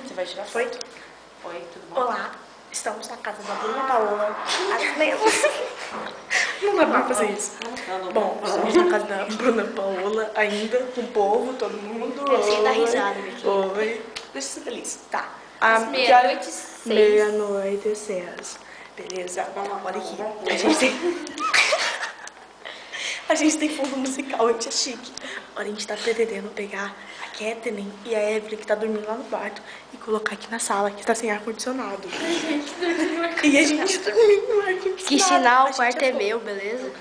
Você vai tirar Foi? Oi, tudo bom? Olá, estamos na casa da Bruna Paola. As mesmas. Não dá pra fazer isso. Bom, estamos na casa da Bruna Paola ainda, com o povo, todo mundo. Você dá risada, minha querida. Oi. Deixa eu ser feliz. Tá. Meia-noite e 6. Meia-noite e 6. Beleza. Olha aqui. A gente tem fundo musical, a gente é chique. Agora a gente tá pretendendo pegar a Kathleen e a Evelyn, que tá dormindo lá no quarto, e colocar aqui na sala, que tá sem ar-condicionado. E a gente dormindo no ar-condicionado. Que sinal, o quarto é meu, beleza?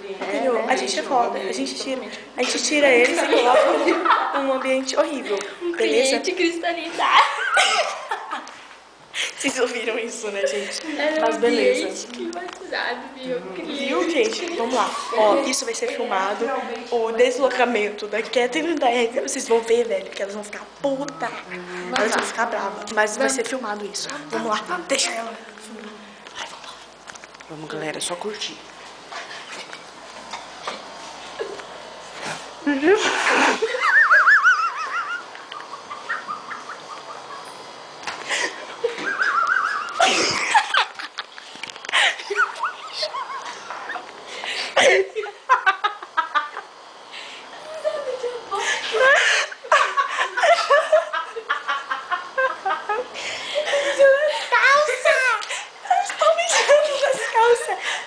A gente é foda. A gente tira eles e coloca num ambiente horrível. Beleza? Cliente cristalizado. Vocês ouviram isso, né, gente? É Mas beleza. climatizado, viu? Viu, gente? Vamos lá. Ó, isso vai ser filmado. O deslocamento da Kathleen e da Evelyn, vocês vão ver, velho, que elas vão ficar puta. Elas vão ficar bravas. Mas vai ser filmado isso. Vamos lá. Deixa ela. Vai, vamos lá. Vamos, galera, é só curtir.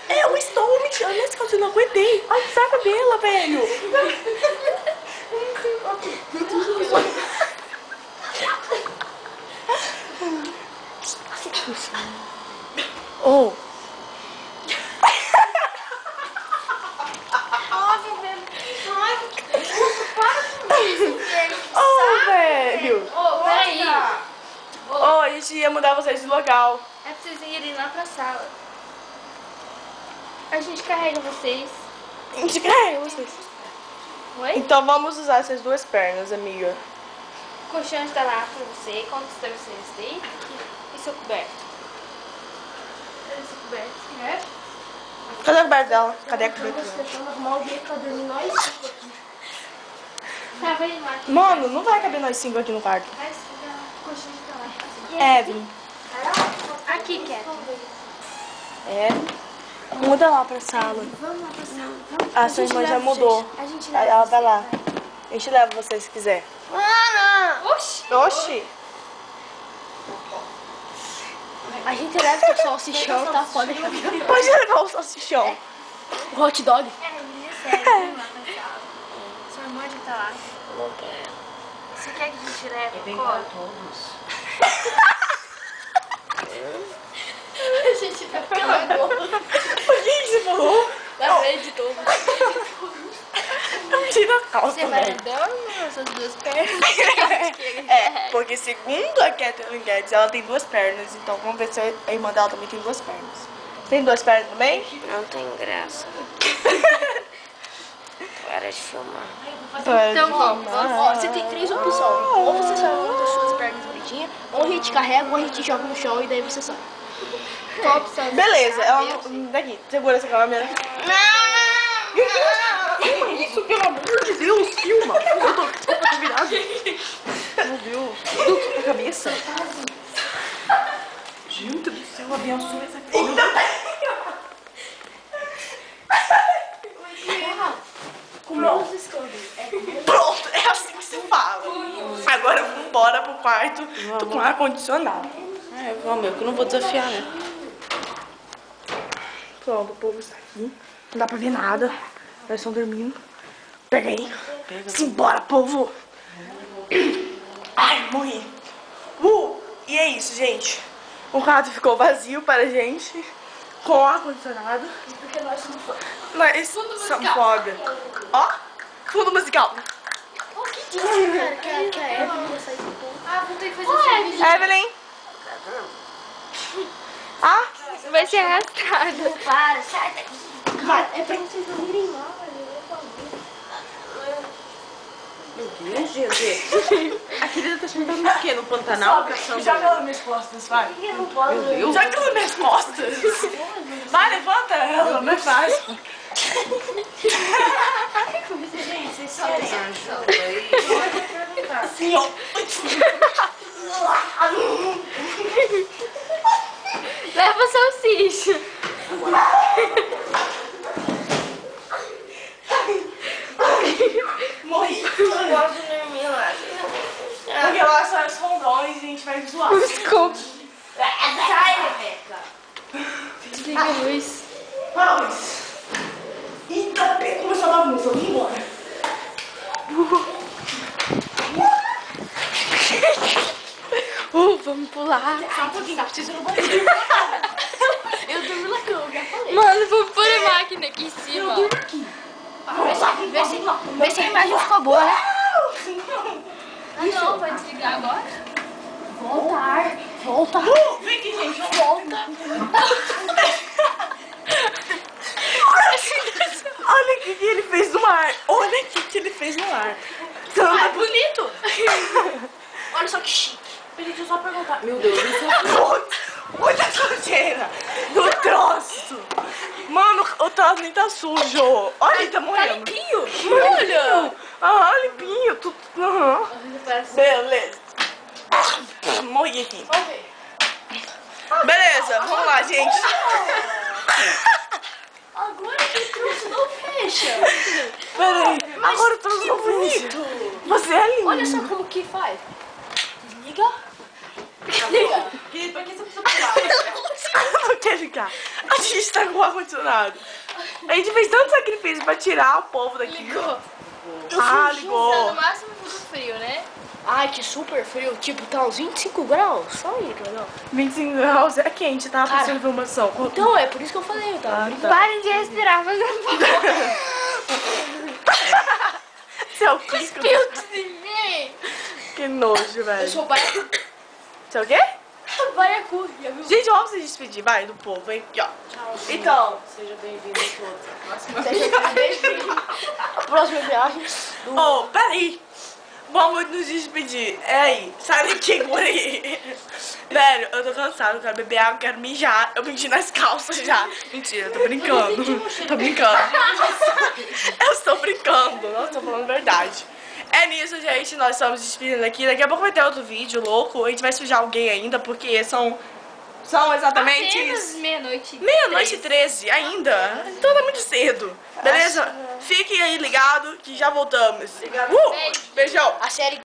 Eu estou me tirando nessa calça, eu não aguentei. Ai, que saca dela, velho. Oh. Oh, velho. Ô, peraí. Oh, a gente ia mudar vocês de local. É pra vocês irem lá pra sala. A gente carrega vocês. A gente carrega vocês. Oi? Então vamos usar essas duas pernas, amiga. O colchão está lá pra você. Quantos travesseiros tem? E seu coberto? Cadê seu coberto? Cadê a coberta dela? Cadê a coberta dela? Tentando arrumar um jeito pra dormir nós cinco aqui. Tá, vai lá. Mano, não vai caber nós 5 aqui no quarto. Vai estudar. O colchão está lá. Evelyn. Aqui, Kathleen. Muda lá pra sala. Vamos lá pra sala. A sua irmã já mudou. A gente Aí leva ela vai vocês, lá. A gente leva você se quiser. Mano! Oxi! Oxi. A gente leva o salsichão, tá? Pode deixar. Pode levar o salsichão. O hot dog. Sério, vamos lá pra sala. Sua irmã já tá lá. Você quer que a gente leve o colo? todos. A gente vai ficar gordo. Por que você falou? Na frente de todos. Tira a calça, Você vai velho. andando com essas duas pernas? Porque segundo a Kathleen Guedes, ela tem 2 pernas. Então vamos ver se a irmã dela também tem 2 pernas. Tem 2 pernas também? Não tem graça. Para de filmar. Então vamos. Ó, você tem 3 opções. Ou você só monta as suas pernas bonitinhas, ou a gente carrega, ou a gente joga no chão e daí você sobe. Qual a opção? Beleza, ela não... Daqui, segura essa câmera. Que isso, pelo amor de Deus, filma. Eu tô virado. Meu Deus, tudo na cabeça. Gente do céu, abençoa essa câmera. Pronto, é assim que se fala. Agora vamos embora pro quarto. Tô com ar-condicionado. Vamos, eu que não vou desafiar, né? Pronto, o povo está aqui. Não dá pra ver nada. Eles estão dormindo. Pega aí. Simbora, povo. Ai, morri. E é isso, gente. O quarto ficou vazio para a gente. Com ar-condicionado. Porque nós somos fãs. Nós somos foda. Ó, fundo musical. O que diz, cara? Que a Evelyn ia sair do povo. Ah, vou ter que fazer esse vídeo. Evelyn. Ah, Vai ser arrastada. Para, sai daqui. vai. É pra vocês não irem lá, Meu Deus, gente. A querida tá sentando no quê? No Pantanal? Caçando... Joga ela nas minhas costas, vai. Meu Deus. Joga ela nas minhas costas. Vai, levanta ela, não é fácil. Gente, vocês só têm Assim, ó. salsicha. Morri. Posso dormir lá. Porque lá são os rondões e a gente vai zoar. Desculpa. Sai, Rebeca. Desliga a luz. Vamos. Eita, começou a bagunça, vamos embora. Vamos pular. Só um pouquinho, preciso no banheiro. Eu durmo lá que eu já falei. Mano, vou pôr a máquina aqui em cima. Vê se a imagem ficou boa, né? Ah, não, vai desligar agora? Volta. Vem aqui, gente, volta. Olha o que ele fez no ar. Olha o que ele fez no ar. Ah, é bonito. Olha só que chique. Deixa eu só perguntar. Meu Deus, isso é... Olha a sujeira do troço. Mano, o troço nem tá sujo. Olha, ele tá morrendo. Tá limpinho. Olha. Ah, limpinho. Tudo. Aham. Beleza. Morri aqui. Beleza, vamos lá, gente. Agora que o troço não fecha. Peraí. Agora o troço não bonito. Você é lindo. Olha só como que faz. Desliga. Desliga. Querido, pra que você precisa pular? Não quer ligar. A gente tá com o ar-condicionado. A gente fez tanto sacrifício pra tirar o povo daqui. Ligou. Ah, Tá ligou. no máximo muito frio, né? Ai, que super frio. Tipo, tá uns 25 graus. Só aí, não. 25 graus é quente, tá? Cara. Passando informação. Então, é por isso que eu falei. Eu tava brincando. Parem de respirar, fazendo Você é o Cusco. filtro de mim. Que nojo, Eu velho. sou baiacu. Você é o quê? Baiacu, já viu? Gente, vamos se despedir, vai, do povo, hein? Aqui, ó. Então, Seja bem-vindo a todos. Seja bem-vindo. A próxima viagem. oh, peraí. Vamos nos despedir. É aí, sai daqui por aí. Velho, eu tô cansado, eu quero beber água, quero mijar. Eu menti nas calças já. Mentira, eu tô brincando. Tô brincando. Eu estou brincando, não estou falando verdade. É nisso, gente, nós estamos despedindo aqui. Daqui a pouco vai ter outro vídeo louco. A gente vai sujar alguém ainda, porque são exatamente... Apenas meia-noite. Meia-noite e 13 ainda. Então tá muito cedo. Beleza? Fiquem aí ligados que já voltamos. Obrigado. Beijão. A série